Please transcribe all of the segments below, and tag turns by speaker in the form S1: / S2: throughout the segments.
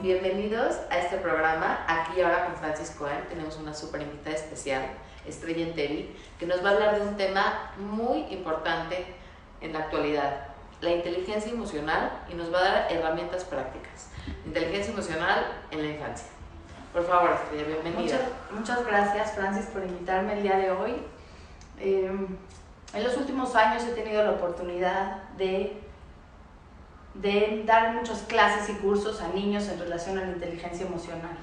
S1: Bienvenidos a este programa. Aquí ahora con Francis Cohen tenemos una súper invitada especial, Estrella Enteri, que nos va a hablar de un tema muy importante en la actualidad, la inteligencia emocional, y nos va a dar herramientas prácticas. Inteligencia emocional en la infancia. Por favor, Estrella, bienvenida.
S2: Muchas gracias, Francis, por invitarme el día de hoy. En los últimos años he tenido la oportunidad de dar muchas clases y cursos a niños en relación a la inteligencia emocional.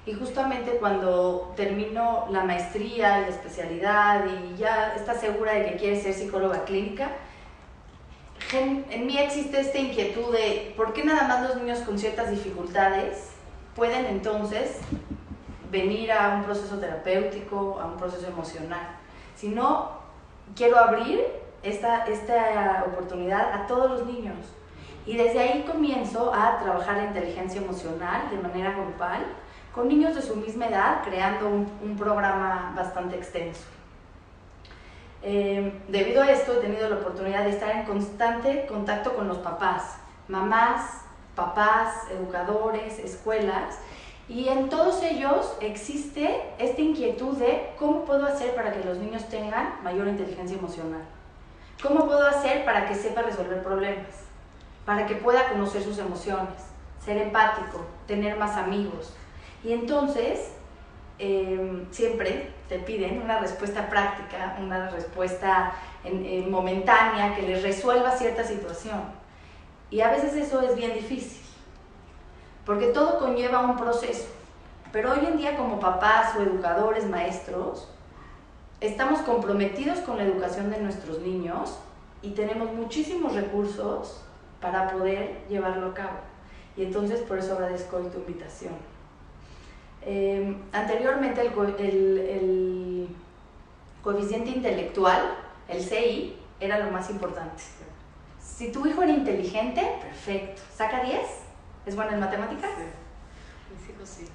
S2: Y justamente cuando termino la maestría y la especialidad y ya está segura de que quiere ser psicóloga clínica, en mí existe esta inquietud de por qué nada más los niños con ciertas dificultades pueden entonces venir a un proceso terapéutico, a un proceso emocional. Si no, quiero abrir esta oportunidad a todos los niños. Y desde ahí comienzo a trabajar la inteligencia emocional de manera grupal con niños de su misma edad, creando un programa bastante extenso. Debido a esto he tenido la oportunidad de estar en constante contacto con los papás, mamás, papás, educadores, escuelas, y en todos ellos existe esta inquietud de cómo puedo hacer para que los niños tengan mayor inteligencia emocional, cómo puedo hacer para que sepa resolver problemas, para que pueda conocer sus emociones, ser empático, tener más amigos. Y entonces siempre te piden una respuesta práctica, una respuesta momentánea que les resuelva cierta situación. Y a veces eso es bien difícil, porque todo conlleva un proceso. Pero hoy en día, como papás o educadores, maestros, estamos comprometidos con la educación de nuestros niños y tenemos muchísimos recursos para poder llevarlo a cabo. Y entonces por eso agradezco hoy tu invitación. Anteriormente el coeficiente intelectual, el CI, era lo más importante. Si tu hijo era inteligente, perfecto. ¿Saca 10? ¿Es bueno en matemáticas?
S1: Sí, mis hijos sí.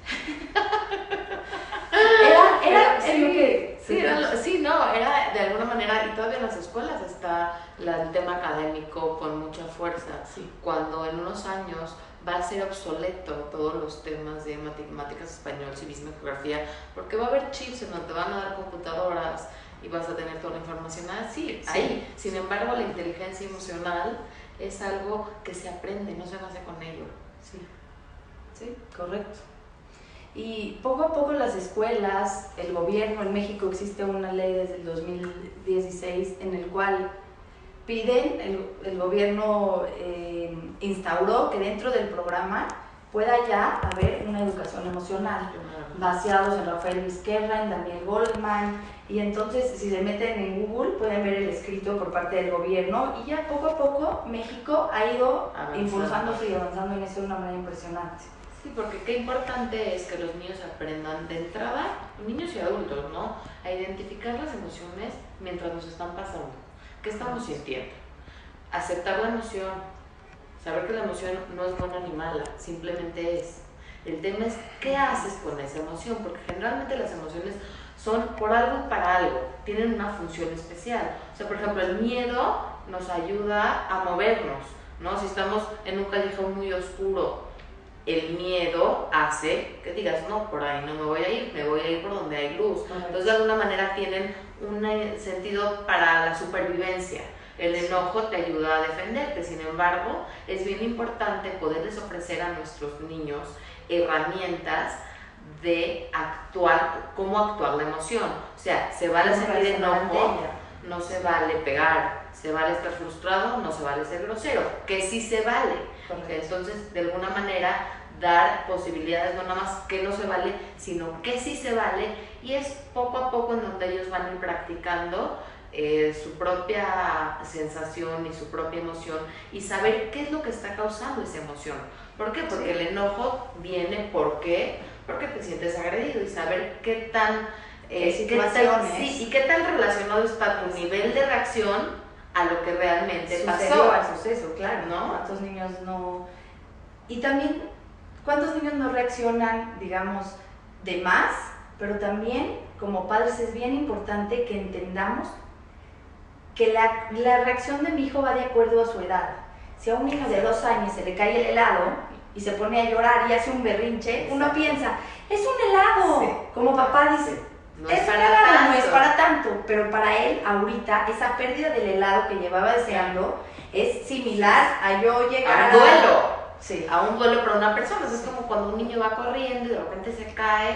S1: Era de alguna manera, y todavía en las escuelas está el tema académico con mucha fuerza.
S2: Sí.
S1: Cuando en unos años va a ser obsoleto todos los temas de matemáticas, español, civismo, geografía, porque va a haber chips en donde te van a dar computadoras y vas a tener toda la información así,
S2: Sí.
S1: ahí. Sin embargo, la inteligencia emocional es algo que se aprende, no se nace con ello.
S2: Sí, correcto. Y poco a poco las escuelas, el gobierno, en México existe una ley desde el 2016 en el cual piden, el gobierno instauró que dentro del programa pueda ya haber una educación emocional, basados en Rafael Vizquerra, en Daniel Goldman, y entonces si se meten en Google pueden ver el escrito por parte del gobierno, y ya poco a poco México ha ido impulsándose y avanzando en eso de una manera impresionante.
S1: Sí, porque qué importante es que los niños aprendan de entrada, niños y adultos, ¿no?, a identificar las emociones mientras nos están pasando. ¿Qué estamos sintiendo? Aceptar la emoción, saber que la emoción no es buena ni mala, simplemente es. El tema es qué haces con esa emoción, porque generalmente las emociones son por algo y para algo, tienen una función especial. O sea, por ejemplo, el miedo nos ayuda a movernos, ¿no? Si estamos en un callejón muy oscuro, el miedo hace que digas, no, por ahí no me voy a ir por donde hay luz. Entonces, de alguna manera tienen un sentido para la supervivencia. El enojo te ayuda a defenderte. Sin embargo, es bien importante poderles ofrecer a nuestros niños herramientas de actuar, cómo actuar la emoción. O sea, se vale sentir enojo, no se vale pegar, se vale estar frustrado, no se vale ser grosero, que sí se vale. Entonces, de alguna manera, dar posibilidades, no nada más que no se vale, sino que sí se vale, y es poco a poco en donde ellos van a ir practicando su propia sensación y su propia emoción, y saber qué es lo que está causando esa emoción. ¿Por qué? Porque el enojo viene porque te sientes agredido, y saber qué tan qué tan relacionado está tu nivel de reacción a lo que realmente pasó.
S2: Al suceso, claro, ¿no? ¿Cuántos niños no? Y también, ¿cuántos niños no reaccionan, digamos, de más? Pero también, como padres, es bien importante que entendamos que la reacción de mi hijo va de acuerdo a su edad. Si a un niño de 2 años se le cae el helado y se pone a llorar y hace un berrinche, uno piensa, es un helado. Sí. Como papá dice,
S1: no
S2: es un helado, no es para tanto. Pero para él, ahorita, esa pérdida del helado que llevaba deseando es similar a yo llegar
S1: a un duelo.
S2: Sí.
S1: A un duelo para una persona. Es como cuando un niño va corriendo y de repente se cae.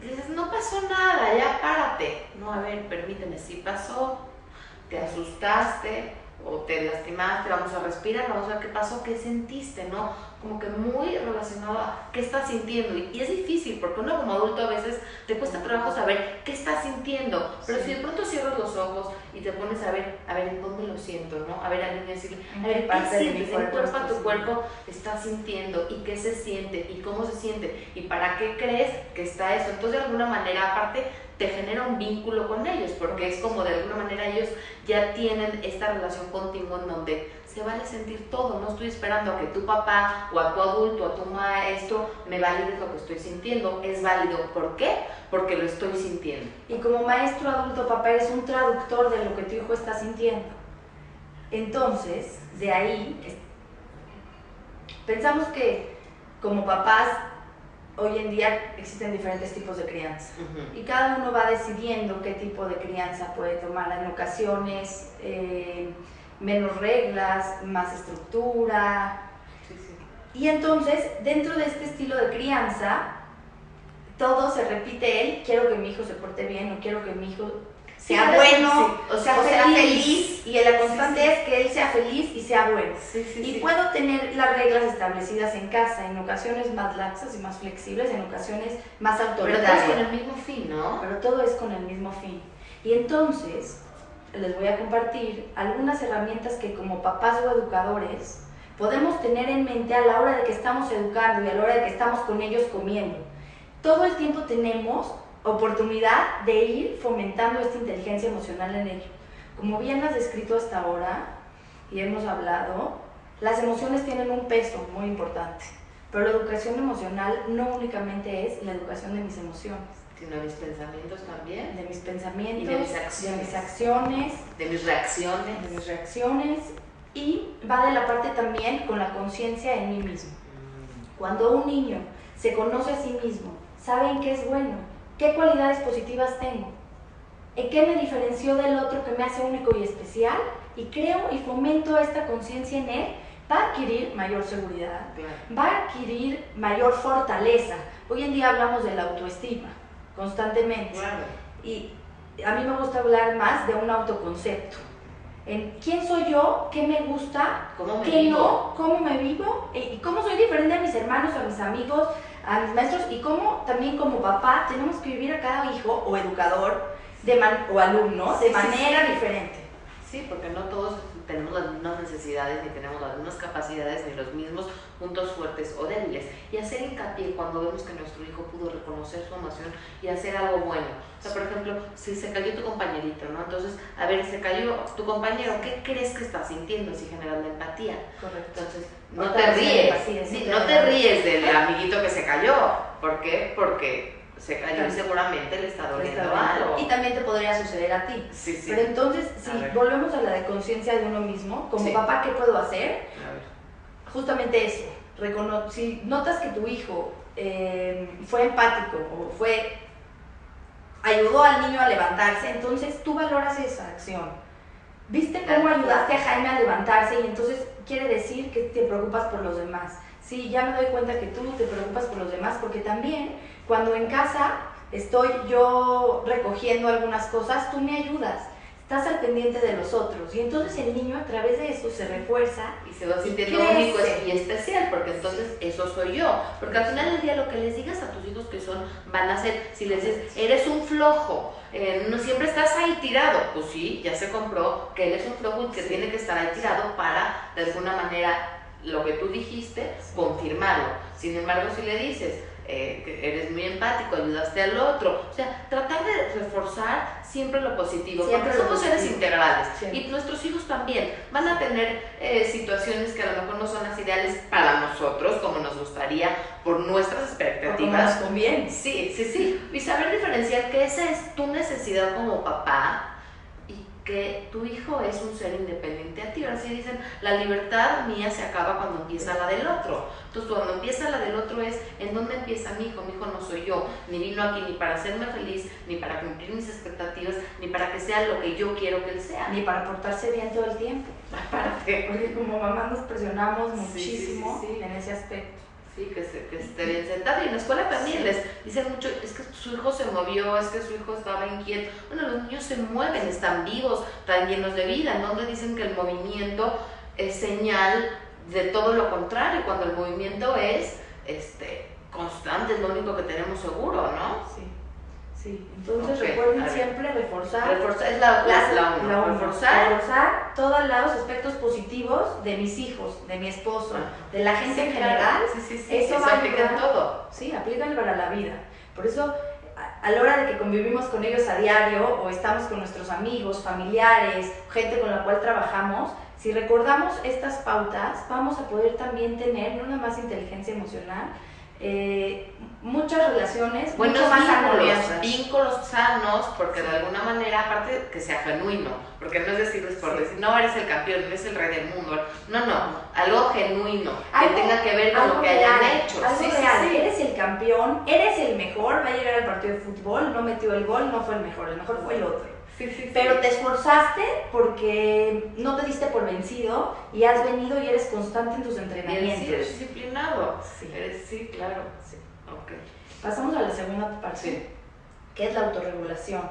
S1: Y dices, no pasó nada, ya párate. No, a ver, permíteme, sí pasó, te asustaste o te lastimaste, vamos a respirar, vamos a ver qué pasó, qué sentiste, ¿no? Como que muy relacionado a qué estás sintiendo. Y es difícil, porque uno como adulto a veces te cuesta trabajo saber qué estás sintiendo. Pero si de pronto cierras los ojos y te pones a ver, ¿en dónde lo siento, no? A ver, al niño decirle, a ver, ¿qué sientes? ¿En cuerpo a tu cuerpo estás sintiendo? ¿Y qué se siente? ¿Y cómo se siente? ¿Y para qué crees que está eso? Entonces, de alguna manera, aparte, te genera un vínculo con ellos, porque es como de alguna manera ellos ya tienen esta relación contigo en donde se vale sentir todo. No estoy esperando a que tu papá o a tu adulto, a tu maestro me valides lo que estoy sintiendo. Es válido. ¿Por qué? Porque lo estoy sintiendo.
S2: Y como maestro, adulto, papá, eres un traductor de lo que tu hijo está sintiendo. Entonces, de ahí, pensamos que como papás, hoy en día existen diferentes tipos de crianza y cada uno va decidiendo qué tipo de crianza puede tomar. En ocasiones menos reglas, más estructura. Y entonces dentro de este estilo de crianza todo se repite. Quiero que mi hijo se porte bien, o quiero que mi hijo sea bueno, o sea feliz. Y la constante es que él sea feliz y sea bueno. Y puedo tener las reglas establecidas en casa, en ocasiones más laxas y más flexibles, en ocasiones más autoritarias.
S1: Pero todo es con el mismo fin, ¿no?
S2: Pero todo es con el mismo fin. Y entonces les voy a compartir algunas herramientas que como papás o educadores podemos tener en mente a la hora de que estamos educando y a la hora de que estamos con ellos comiendo. Todo el tiempo tenemos oportunidad de ir fomentando esta inteligencia emocional en ellos. Como bien has descrito hasta ahora y hemos hablado, las emociones tienen un peso muy importante, pero la educación emocional no únicamente es la educación de mis emociones,
S1: sino de mis pensamientos también,
S2: de mis pensamientos,
S1: y de mis acciones,
S2: de
S1: mis
S2: reacciones, y va de la parte también con la conciencia en mí mismo. Cuando un niño se conoce a sí mismo, sabe en qué es bueno, qué cualidades positivas tengo, en qué me diferenció del otro que me hace único y especial, y creo y fomento esta conciencia en él, va a adquirir mayor seguridad, va a adquirir mayor fortaleza. Hoy en día hablamos de la autoestima constantemente, y a mí me gusta hablar más de un autoconcepto. En quién soy yo, qué me gusta, qué no, cómo me vivo, y cómo soy diferente a mis hermanos, a mis amigos, a mis maestros, y cómo también como papá tenemos que vivir a cada hijo o educador o alumno de manera diferente.
S1: Sí, porque no todos tenemos las mismas necesidades, ni tenemos las mismas capacidades, ni los mismos puntos fuertes o débiles. Y hacer hincapié cuando vemos que nuestro hijo pudo reconocer su emoción y hacer algo bueno. O sea, por ejemplo, si se cayó tu compañerito, ¿no? Entonces, a ver, se cayó tu compañero, ¿qué crees que está sintiendo? Si generas la empatía.
S2: Correcto.
S1: Entonces, no te ríes. No te ríes del amiguito que se cayó. ¿Por qué? Porque se cayó y seguramente le está doliendo algo.
S2: Y también te podría suceder a ti.
S1: Sí.
S2: Pero entonces, si volvemos a la de conciencia de uno mismo, como papá, ¿qué puedo hacer? Justamente eso. Si notas que tu hijo fue empático o ayudó al niño a levantarse, entonces tú valoras esa acción. ¿Viste cómo ayudaste a Jaime a levantarse? Y entonces quiere decir que te preocupas por los demás. Sí, ya me doy cuenta que tú te preocupas por los demás, porque también cuando en casa estoy yo recogiendo algunas cosas, tú me ayudas, estás al pendiente de los otros, y entonces el niño a través de eso se refuerza
S1: y se va sintiendo único y especial, porque entonces eso soy yo. Porque al final del día lo que les digas a tus hijos que van a ser, si les dices, eres un flojo, no siempre estás ahí tirado, pues sí, ya se compró que él es un flojo y que tiene que estar ahí tirado para, de alguna manera, lo que tú dijiste, confirmarlo. Sin embargo, si le dices, que eres muy empático, ayudaste al otro, o sea, tratar de reforzar siempre lo positivo, porque somos seres integrales, y nuestros hijos también van a tener situaciones que a lo mejor no son las ideales para nosotros, como nos gustaría, por nuestras expectativas.
S2: Como nos conviene.
S1: Sí, y saber diferenciar que esa es tu necesidad como papá, que tu hijo es un ser independiente a ti. Ahora sí dicen, la libertad mía se acaba cuando empieza la del otro. Entonces, cuando empieza la del otro es, ¿en dónde empieza mi hijo? Mi hijo no soy yo, ni vino aquí ni para hacerme feliz, ni para cumplir mis expectativas, ni para que sea lo que yo quiero que él sea.
S2: Ni para portarse bien todo el tiempo.
S1: Aparte.
S2: Porque como mamá nos presionamos muchísimo en ese aspecto.
S1: Sí, que esté bien sentado. Y en la escuela también les dicen mucho, es que su hijo se movió, es que su hijo estaba inquieto. Bueno, los niños se mueven, están vivos, están llenos de vida. ¿En donde dicen que el movimiento es señal de todo lo contrario? Cuando el movimiento es constante, es lo único que tenemos seguro, ¿no?
S2: Sí, entonces recuerden siempre reforzar
S1: es la
S2: reforzar todos los aspectos positivos de mis hijos, de mi esposo, de la gente en general.
S1: Eso va a aplicar todo.
S2: Sí, aplícalo para la vida. Por eso, a la hora de que convivimos con ellos a diario o estamos con nuestros amigos, familiares, gente con la cual trabajamos, si recordamos estas pautas, vamos a poder también tener no nada más inteligencia emocional, muchas relaciones
S1: buenos
S2: mucho más
S1: vínculos sanos, porque de alguna manera, aparte que sea genuino, porque no es decirles por decir, no, eres el campeón, eres el rey del mundo, no, algo genuino, que tenga que ver con lo que hayan hecho.
S2: Algo real, eres el campeón, eres el mejor, va a llegar al partido de fútbol, no metió el gol, no fue el mejor fue el otro. Pero te esforzaste porque no te diste por vencido y has venido y eres constante en tus entrenamientos.
S1: Y eres disciplinado. Claro.
S2: Okay. Pasamos a la segunda parte, que es la autorregulación.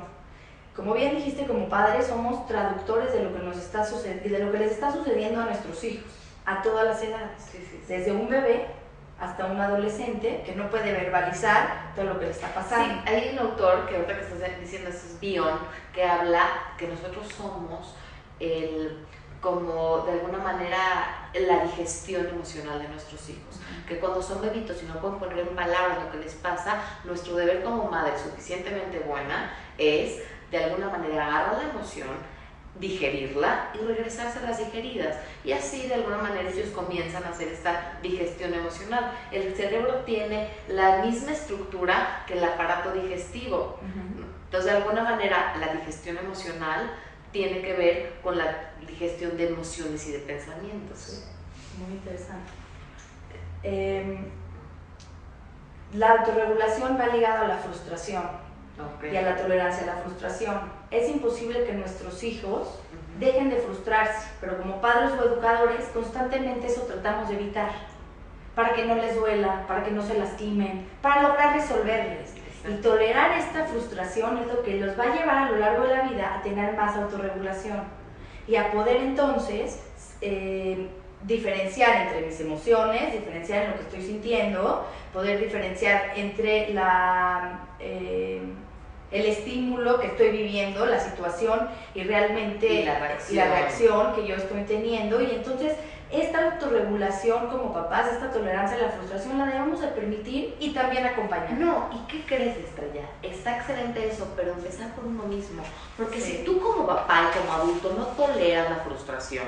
S2: Como bien dijiste, como padres somos traductores de lo que nos está sucediendo, de lo que les está sucediendo a nuestros hijos, a todas las edades, desde un bebé hasta un adolescente que no puede verbalizar todo lo que le está pasando.
S1: Sí, hay un autor que ahorita que estás diciendo, este es Bion, que habla que nosotros somos como de alguna manera la digestión emocional de nuestros hijos, que cuando son bebitos y no pueden poner en palabras lo que les pasa, nuestro deber como madre suficientemente buena es de alguna manera agarrar la emoción, digerirla y regresarse a las digeridas, y así de alguna manera ellos comienzan a hacer esta digestión emocional. El cerebro tiene la misma estructura que el aparato digestivo, entonces de alguna manera la digestión emocional tiene que ver con la digestión de emociones y de pensamientos.
S2: Muy interesante. La autorregulación va ligada a la frustración y a la tolerancia a la frustración. Es imposible que nuestros hijos dejen de frustrarse, pero como padres o educadores constantemente eso tratamos de evitar, para que no les duela, para que no se lastimen, para lograr resolverles. Y tolerar esta frustración es lo que los va a llevar a lo largo de la vida a tener más autorregulación y a poder entonces diferenciar entre mis emociones, diferenciar en lo que estoy sintiendo, poder diferenciar entre el estímulo que estoy viviendo, la situación y realmente la reacción que yo estoy teniendo. Y entonces esta autorregulación como papás, esta tolerancia a la frustración la debemos de permitir y también acompañar.
S1: No, ¿y qué crees, Estrella? Está excelente eso, pero empezar por uno mismo, porque si tú como papá y como adulto no toleras la frustración,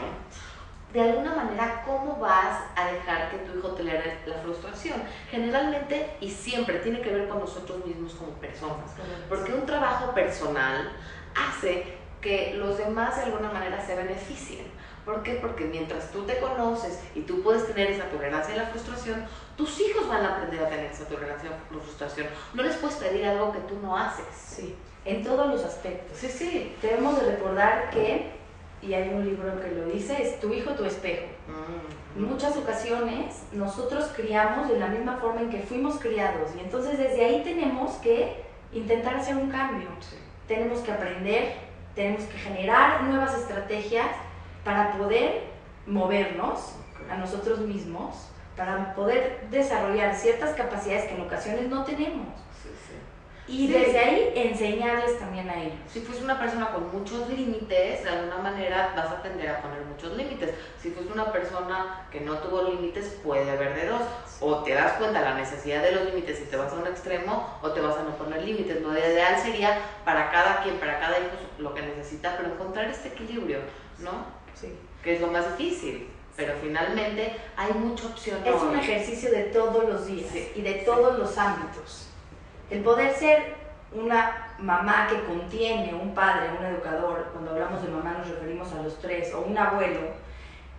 S1: de alguna manera, ¿cómo vas a dejar que tu hijo tolere la frustración? Generalmente y siempre tiene que ver con nosotros mismos como personas, porque un trabajo personal hace que los demás de alguna manera se beneficien. ¿Por qué? Porque mientras tú te conoces y tú puedes tener esa tolerancia a la frustración, tus hijos van a aprender a tener esa tolerancia a la frustración. No les puedes pedir algo que tú no haces.
S2: Sí, en todos los aspectos.
S1: Sí.
S2: Debemos de recordar que, y hay un libro que lo dice, es tu hijo, tu espejo. En muchas ocasiones nosotros criamos de la misma forma en que fuimos criados, y entonces desde ahí tenemos que intentar hacer un cambio. Tenemos que aprender, tenemos que generar nuevas estrategias para poder movernos a nosotros mismos, para poder desarrollar ciertas capacidades que en ocasiones no tenemos. Y desde ahí enseñarles también a ellos.
S1: Si fuiste una persona con muchos límites, de alguna manera vas a tender a poner muchos límites. Si fuiste una persona que no tuvo límites, puede haber de dos. O te das cuenta de la necesidad de los límites y te vas a un extremo, o te vas a no poner límites. Lo ideal sería para cada quien, para cada hijo, lo que necesita, pero encontrar este equilibrio, ¿no?
S2: Sí.
S1: Que es lo más difícil. Pero finalmente hay mucha opción.
S2: Es un ejercicio de todos los días y de todos los ámbitos. El poder ser una mamá que contiene, un padre, un educador, cuando hablamos de mamá nos referimos a los tres, o un abuelo,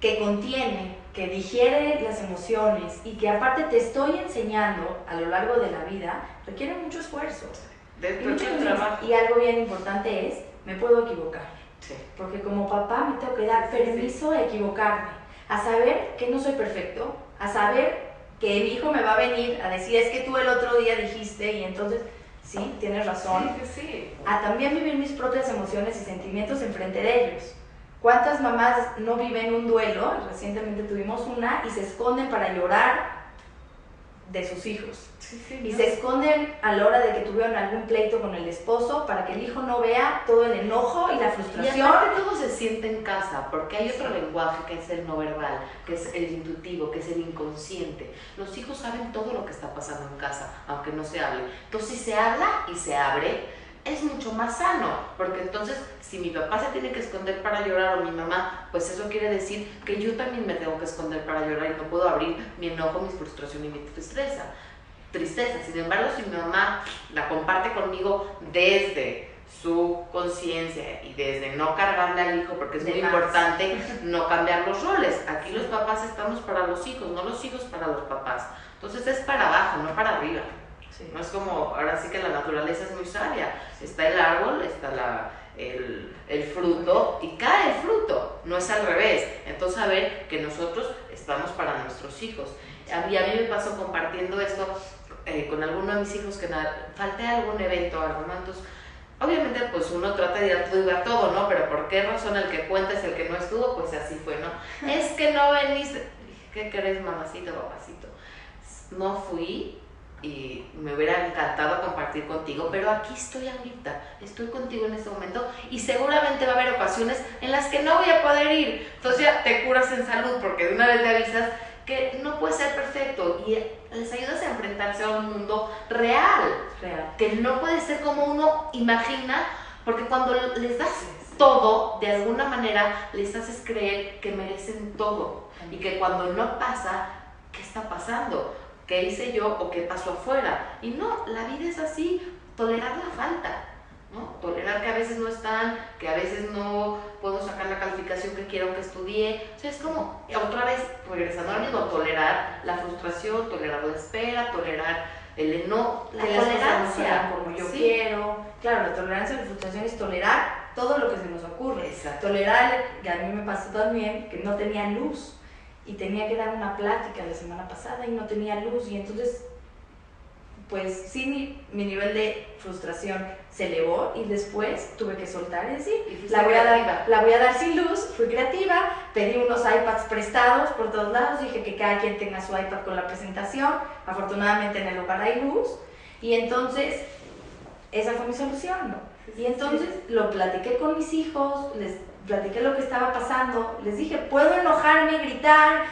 S2: que contiene, que digiere las emociones y que aparte te estoy enseñando a lo largo de la vida, requiere mucho esfuerzo. Y algo bien importante es, me puedo equivocar.
S1: Sí.
S2: Porque como papá me tengo que dar permiso a equivocarme, a saber que no soy perfecto, a saber que mi hijo me va a venir a decir, es que tú el otro día dijiste, y entonces, sí, tienes razón.
S1: Sí.
S2: A también vivir mis propias emociones y sentimientos enfrente de ellos. ¿Cuántas mamás no viven un duelo? Recientemente tuvimos una y se esconden para llorar de sus hijos. Y se esconden a la hora de que tuvieron algún pleito con el esposo para que el hijo no vea todo el enojo y la frustración.
S1: Y aparte todo se siente en casa, porque hay otro lenguaje que es el no verbal, que es el intuitivo, que es el inconsciente. Los hijos saben todo lo que está pasando en casa, aunque no se hable. Entonces si se habla y se abre, es mucho más sano, porque entonces si mi papá se tiene que esconder para llorar o mi mamá, pues eso quiere decir que yo también me tengo que esconder para llorar y no puedo abrir mi enojo, mi frustración y mi tristeza. Sin embargo, si mi mamá la comparte conmigo desde su conciencia y desde no cargarle al hijo, porque es muy importante no cambiar los roles. Aquí los papás estamos para los hijos, no los hijos para los papás. Entonces es para abajo, no para arriba. Sí. No es como, ahora sí que la naturaleza es muy sabia. Está el árbol, está el fruto y cae el fruto, no es al revés. Entonces saber que nosotros estamos para nuestros hijos. A mí me pasó compartiendo esto con alguno de mis hijos que falté a algún evento o algo, ¿no? Entonces, obviamente, pues uno trata de ir a todo, ¿no? Pero ¿por qué razón el que cuenta es el que no estuvo? Pues así fue, ¿no? Es que no veniste. ¿Qué querés, mamacito, papacito? No fui y me hubiera encantado compartir contigo, pero aquí estoy ahorita, estoy contigo en este momento y seguramente va a haber ocasiones en las que no voy a poder ir. Entonces ya te curas en salud porque de una vez le avisas que no puede ser perfecto y les ayudas a enfrentarse a un mundo real, que no puede ser como uno imagina, porque cuando les das todo, de alguna manera les haces creer que merecen todo y que cuando no pasa, ¿qué está pasando? ¿Qué hice yo o qué pasó afuera? Y no, la vida es así, tolerar la falta, ¿no? Tolerar que a veces no están, que a veces no puedo sacar la calificación que quiero que estudie. O sea, es como, otra vez, regresando al mismo, tolerar la frustración, tolerar la espera, tolerar el enojo, la tolerancia.
S2: Como yo quiero. Claro, la tolerancia y la frustración es tolerar todo lo que se nos ocurre.
S1: Exacto.
S2: Tolerar, que a mí me pasó también, que no tenía luz. Y tenía que dar una plática la semana pasada y no tenía luz y entonces pues sí mi nivel de frustración se elevó y después tuve que soltar y decir, la voy a dar sin luz. Fui creativa, pedí unos iPads prestados por todos lados, dije que cada quien tenga su iPad con la presentación, afortunadamente en el hogar hay luz y entonces esa fue mi solución, ¿no? Y entonces lo platiqué con mis hijos, les platiqué lo que estaba pasando, les dije, puedo enojarme, gritar,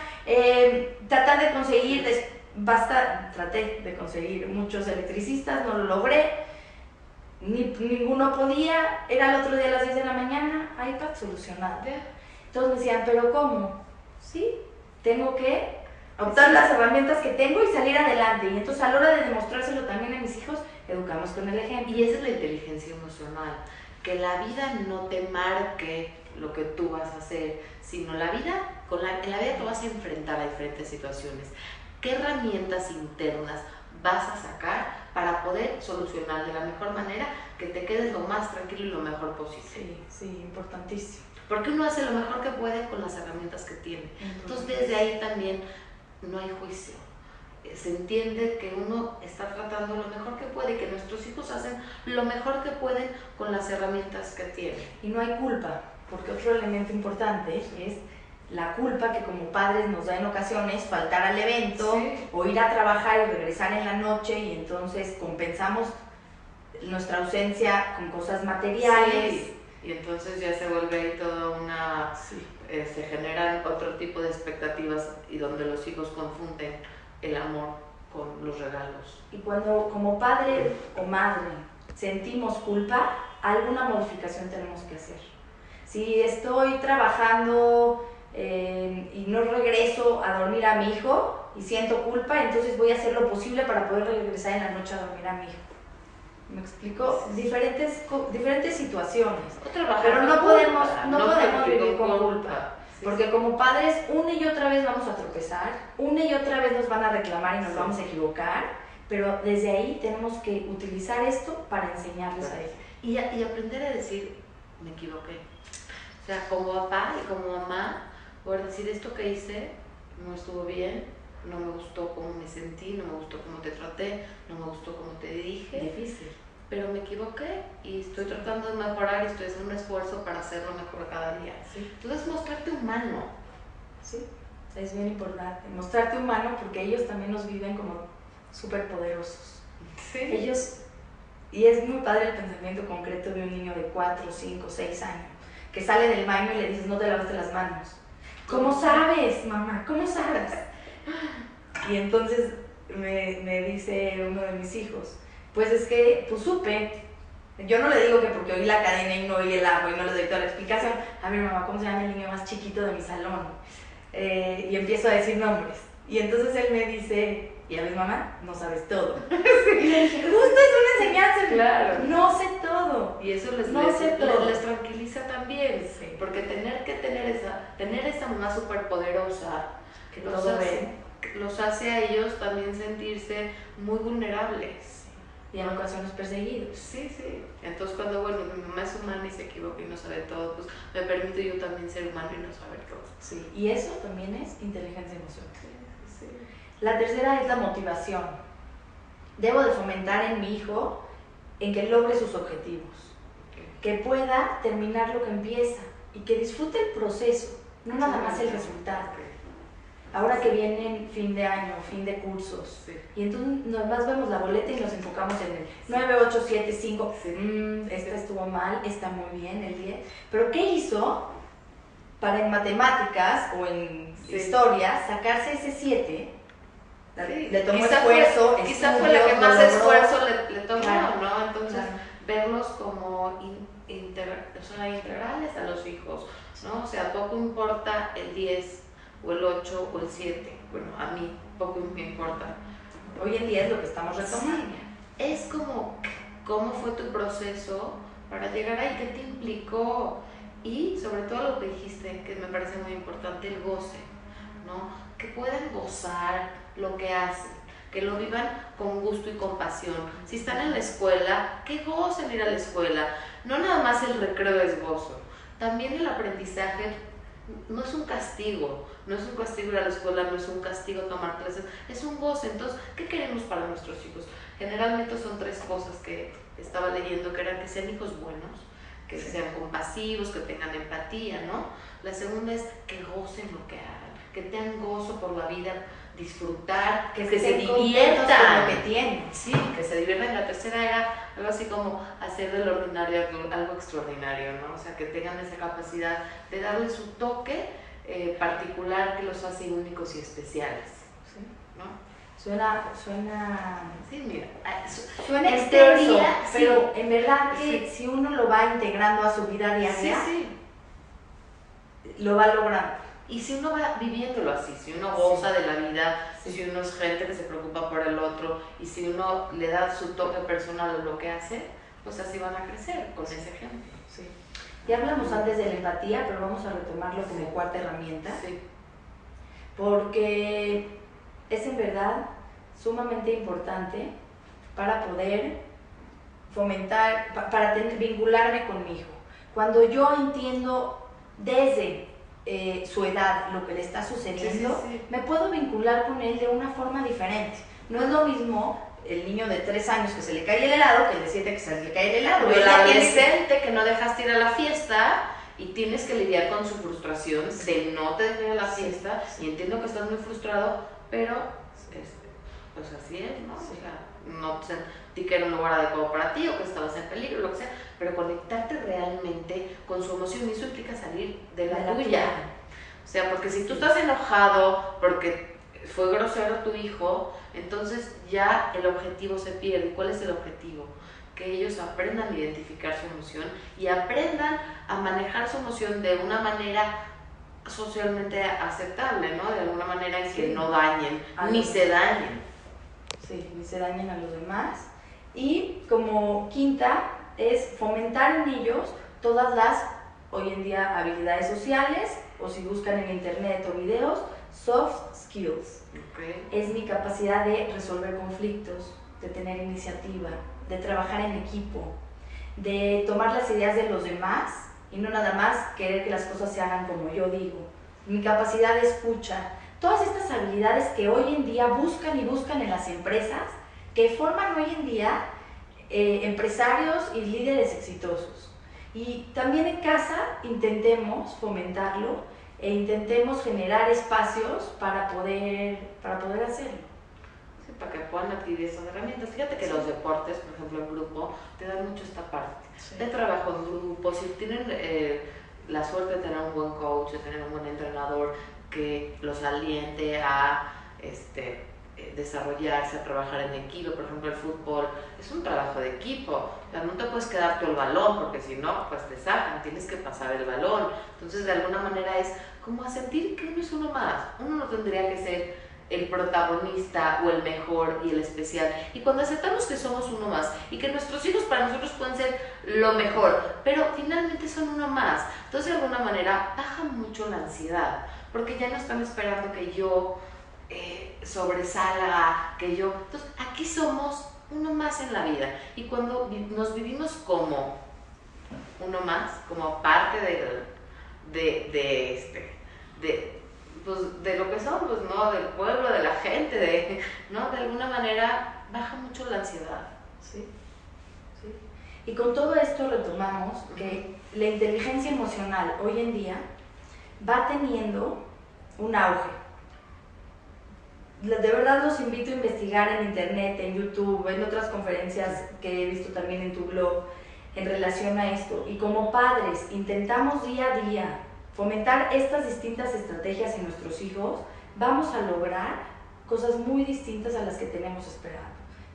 S2: tratar de conseguir, traté de conseguir muchos electricistas, no lo logré, ninguno podía, era el otro día a las 10 de la mañana, iPad solucionado. Entonces me decían, ¿pero cómo? Sí, tengo que optar las herramientas que tengo y salir adelante. Y entonces a la hora de demostrárselo también a mis hijos, educamos con el ejemplo.
S1: Y esa es la inteligencia emocional, que la vida no te marque lo que tú vas a hacer, sino en la vida te vas a enfrentar a diferentes situaciones. ¿Qué herramientas internas vas a sacar para poder solucionar de la mejor manera que te quedes lo más tranquilo y lo mejor posible?
S2: Sí, importantísimo.
S1: Porque uno hace lo mejor que puede con las herramientas que tiene. Entonces desde ahí también no hay juicio. Se entiende que uno está tratando lo mejor que puede y que nuestros hijos hacen lo mejor que pueden con las herramientas que tienen.
S2: Y no hay culpa, porque otro elemento importante es la culpa que como padres nos da en ocasiones faltar al evento o ir a trabajar y regresar en la noche y entonces compensamos nuestra ausencia con cosas materiales.
S1: Sí. Y entonces ya se vuelve ahí toda una... se generan otro tipo de expectativas y donde los hijos confunden el amor con los regalos.
S2: Y cuando como padre o madre sentimos culpa, alguna modificación tenemos que hacer. Si estoy trabajando y no regreso a dormir a mi hijo y siento culpa, entonces voy a hacer lo posible para poder regresar en la noche a dormir a mi hijo. ¿Me explico? Sí. Diferentes situaciones.
S1: Pero
S2: no podemos vivir con culpa. Sí. Porque como padres, una y otra vez vamos a tropezar, una y otra vez nos van a reclamar y nos vamos a equivocar, pero desde ahí tenemos que utilizar esto para enseñarles a ellos.
S1: Y aprender a decir, me equivoqué. O sea, como papá y como mamá, poder decir, esto que hice no estuvo bien, no me gustó cómo me sentí, no me gustó cómo te traté, no me gustó cómo te dije.
S2: Difícil.
S1: Pero me equivoqué y estoy tratando de mejorar y estoy haciendo un esfuerzo para hacerlo mejor cada día.
S2: Sí.
S1: Entonces, mostrarte humano.
S2: Sí, es bien importante. Mostrarte humano porque ellos también nos viven como súper poderosos.
S1: Sí.
S2: Ellos, y es muy padre el pensamiento concreto de un niño de 4, 5, 6 años, que sale del baño y le dices, no te lavaste las manos. ¿Cómo sabes, mamá? ¿Cómo sabes? Y entonces me dice uno de mis hijos, pues es que, pues supe. Yo no le digo que porque oí la cadena y no oí el agua y no le doy toda la explicación. A ver, mamá, ¿cómo se llama el niño más chiquito de mi salón? Y empiezo a decir nombres. Y entonces él me dice, ¿ya ves, mamá? No sabes todo. Y le dije, justo es una enseñanza.
S1: Claro.
S2: No sé todo.
S1: Y eso les tranquiliza también. Sí. Porque tener esa mamá súper poderosa
S2: que
S1: los hace a ellos también sentirse muy vulnerables.
S2: Y en ocasiones perseguidos.
S1: Sí, sí. Entonces cuando, mi mamá es humana y se equivoca y no sabe todo, pues me permito yo también ser humano y no saber todo.
S2: Sí, y eso también es inteligencia emocional.
S1: Sí.
S2: La tercera es la motivación. Debo de fomentar en mi hijo en que logre sus objetivos, que pueda terminar lo que empieza y que disfrute el proceso, no nada más el resultado. Ahora que viene fin de año, fin de cursos,
S1: sí.
S2: Y entonces nomás vemos la boleta y nos enfocamos en el 9, 8, 7, 5, esta estuvo mal, está muy bien, el 10. Pero ¿qué hizo para en matemáticas o en historia sacarse ese 7?
S1: Sí.
S2: Le tomó esfuerzo,
S1: quizá fue la que más esfuerzo le tomó,
S2: claro,
S1: ¿no? Entonces, verlos como integrales a los hijos, ¿no? O sea, poco importa el 10 o el 8 o el 7, bueno, a mí poco me importa.
S2: Hoy en día es lo que estamos retomando.
S1: Sí. Es como, ¿cómo fue tu proceso para llegar ahí? ¿Qué te implicó? Y sobre todo lo que dijiste, que me parece muy importante, el goce, ¿no? Que puedan gozar lo que hacen, que lo vivan con gusto y con pasión. Si están en la escuela, que gocen ir a la escuela. No nada más el recreo es gozo, también el aprendizaje no es un castigo, no es un castigo ir a la escuela, no es un castigo tomar clases, es un goce. Entonces, ¿qué queremos para nuestros hijos? Generalmente son 3 cosas que estaba leyendo, que eran que sean hijos buenos, que sean compasivos, que tengan empatía, ¿no? La segunda es que gocen lo que hagan, que tengan gozo por la vida, disfrutar, que se diviertan,
S2: con lo que tienen.
S1: Sí, que se diviertan. La tercera era algo así como hacer del ordinario algo extraordinario, ¿no? O sea, que tengan esa capacidad de darle su toque particular que los hace únicos y especiales,
S2: ¿sí?
S1: ¿no?
S2: Suena
S1: sí, mira,
S2: suena extenso, pero en verdad que si uno lo va integrando a su vida diaria, lo va logrando.
S1: Y si uno va viviéndolo así, si uno goza de la vida, si uno es gente que se preocupa por el otro y si uno le da su toque personal a lo que hace, pues así van a crecer con ese ejemplo.
S2: Sí. Ya hablamos antes de la empatía, pero vamos a retomarlo como cuarta herramienta.
S1: Sí.
S2: Porque es en verdad sumamente importante para poder fomentar, para vincularme con mi hijo. Cuando yo entiendo desde su edad, lo que le está sucediendo, me puedo vincular con él de una forma diferente. No es lo mismo el niño de 3 años que se le cae el helado que el de 7 que se le cae el helado.
S1: O el adolescente que no dejaste ir a la fiesta y tienes que lidiar con su frustración de no te dejar ir a la fiesta, y entiendo que estás muy frustrado, pero pues así es, ¿no? O sea, no sentí que era un lugar adecuado para ti o que estabas en peligro, lo que sea, pero conectarte realmente con su emoción, y eso implica salir de la tuya. O sea, porque si tú estás enojado porque fue grosero tu hijo, entonces ya el objetivo se pierde. ¿Cuál es el objetivo? Que ellos aprendan a identificar su emoción y aprendan a manejar su emoción de una manera socialmente aceptable, ¿no? De alguna manera en que no dañen, ni se dañen.
S2: Sí, ni se dañen a los demás. Y como quinta es fomentar en ellos todas las, hoy en día, habilidades sociales, o si buscan en internet o videos, soft skills.
S1: Okay.
S2: Es mi capacidad de resolver conflictos, de tener iniciativa, de trabajar en equipo, de tomar las ideas de los demás y no nada más querer que las cosas se hagan como yo digo. Mi capacidad de escucha. Todas estas habilidades que hoy en día buscan y buscan en las empresas, que forman hoy en día empresarios y líderes exitosos. Y también en casa intentemos fomentarlo e intentemos generar espacios para poder hacerlo.
S1: Sí, para que puedan adquirir esas herramientas. Fíjate que los deportes, por ejemplo, en grupo, te dan mucho esta parte de trabajo en grupo. Si tienen la suerte de tener un buen coach, de tener un buen entrenador que los aliente a desarrollarse, a trabajar en equipo. Por ejemplo, el fútbol es un trabajo de equipo. O sea, no te puedes quedar tú el balón, porque si no, pues te sacan, tienes que pasar el balón. Entonces, de alguna manera es como a sentir que uno es uno más. Uno no tendría que ser el protagonista o el mejor y el especial. Y cuando aceptamos que somos uno más y que nuestros hijos para nosotros pueden ser lo mejor, pero finalmente son uno más, entonces de alguna manera baja mucho la ansiedad, porque ya no están esperando que yo sobresalga, que yo... Entonces aquí somos uno más en la vida, y cuando nos vivimos como uno más, como parte pues, de lo que somos, ¿no? Del pueblo, de la gente, ¿no? De alguna manera baja mucho la ansiedad.
S2: Sí, sí. Y con todo esto retomamos que la inteligencia emocional hoy en día va teniendo un auge. De verdad los invito a investigar en internet, en YouTube, en otras conferencias que he visto también en tu blog en relación a esto. Y como padres intentamos día a día fomentar estas distintas estrategias en nuestros hijos, vamos a lograr cosas muy distintas a las que tenemos esperado.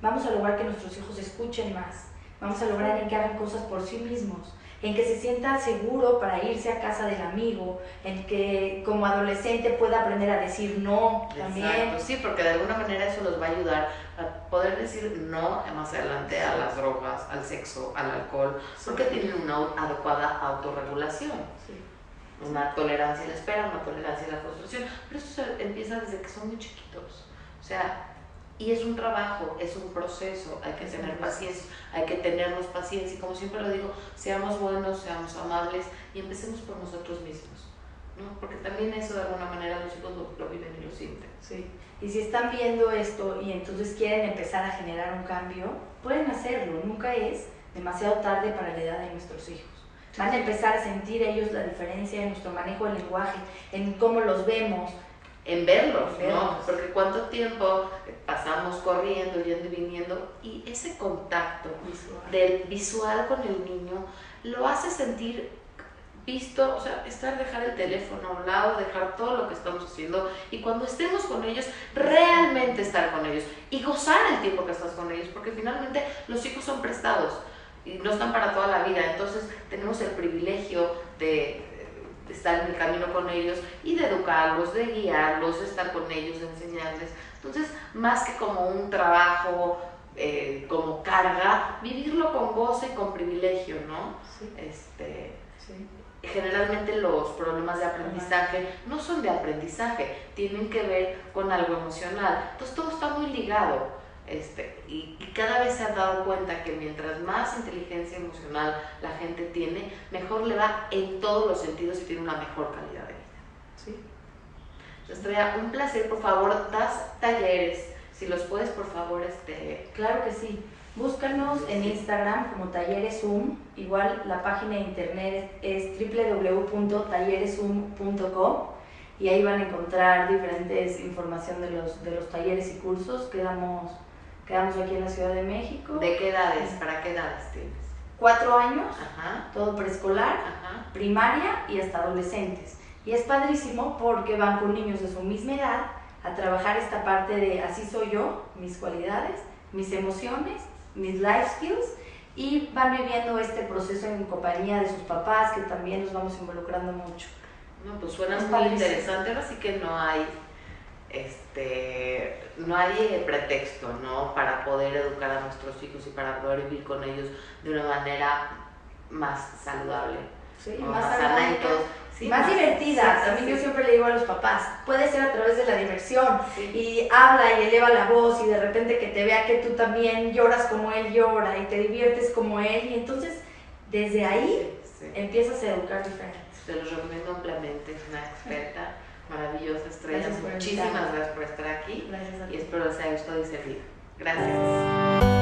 S2: Vamos a lograr que nuestros hijos escuchen más, vamos a lograr en que hagan cosas por sí mismos, en que se sienta seguro para irse a casa del amigo, en que como adolescente pueda aprender a decir no también.
S1: Exacto, sí, porque de alguna manera eso los va a ayudar a poder decir no más adelante a las drogas, al sexo, al alcohol, porque tienen una adecuada autorregulación.
S2: Sí.
S1: Una tolerancia a la espera, una tolerancia a la frustración, pero esto empieza desde que son muy chiquitos, o sea, y es un trabajo, es un proceso, hay que tener paciencia, hay que tenernos paciencia, y como siempre lo digo, seamos buenos, seamos amables y empecemos por nosotros mismos, ¿no? Porque también eso de alguna manera los hijos lo viven y lo sienten.
S2: Sí. Y si están viendo esto y entonces quieren empezar a generar un cambio, pueden hacerlo, nunca es demasiado tarde para la edad de nuestros hijos. Van a empezar a sentir ellos la diferencia en nuestro manejo del lenguaje, en cómo los vemos.
S1: En verlos, ¿no? Porque cuánto tiempo pasamos corriendo, yendo y viniendo, y ese contacto visual con el niño lo hace sentir visto, o sea, dejar el teléfono a un lado, dejar todo lo que estamos haciendo, y cuando estemos con ellos, realmente estar con ellos y gozar el tiempo que estás con ellos, porque finalmente los hijos son prestados y no están para toda la vida. Entonces tenemos el privilegio de estar en el camino con ellos y de educarlos, de guiarlos, de estar con ellos, de enseñarles. Entonces, más que como un trabajo, como carga, vivirlo con goce y con privilegio, ¿no?
S2: Sí.
S1: Sí. Generalmente los problemas de aprendizaje no son de aprendizaje, tienen que ver con algo emocional. Entonces todo está muy ligado. Y cada vez se han dado cuenta que mientras más inteligencia emocional la gente tiene, mejor le va en todos los sentidos y tiene una mejor calidad de vida.
S2: Sí.
S1: Estrella, un placer, por favor, das talleres, si los puedes, por favor,
S2: Claro que sí. Búscanos en Instagram como Talleres Zoom. Igual la página de internet es www.tallereszoom.com, y ahí van a encontrar diferentes información de los talleres y cursos que damos aquí en la Ciudad de México.
S1: ¿De qué edades? ¿Para qué edades tienes?
S2: 4 años,
S1: Ajá.
S2: todo preescolar,
S1: Ajá.
S2: primaria y hasta adolescentes. Y es padrísimo porque van con niños de su misma edad a trabajar esta parte de así soy yo, mis cualidades, mis emociones, mis life skills, y van viviendo este proceso en compañía de sus papás, que también nos vamos involucrando mucho.
S1: No, pues suena
S2: Es
S1: muy
S2: padrísimo.
S1: interesante. Ahora sí que no hay no hay pretexto, ¿no? Para poder educar a nuestros hijos y para poder vivir con ellos de una manera más saludable.
S2: Sí,
S1: ¿no?
S2: más
S1: sana y
S2: armónica,
S1: todo. Sí,
S2: más divertida.
S1: sí,
S2: También
S1: sí.
S2: yo siempre le digo a los papás, puede ser a través de la diversión,
S1: Sí.
S2: y habla y eleva la voz y de repente que te vea que tú también lloras como él llora y te diviertes como él, y entonces desde ahí
S1: Sí.
S2: empiezas a educar diferente.
S1: Se los recomiendo ampliamente, es una experta maravillosa, Estrella.
S2: Gracias por
S1: Muchísimas
S2: invitarme.
S1: gracias por estar aquí
S2: Gracias a ti.
S1: y espero les haya gustado y servido. Gracias.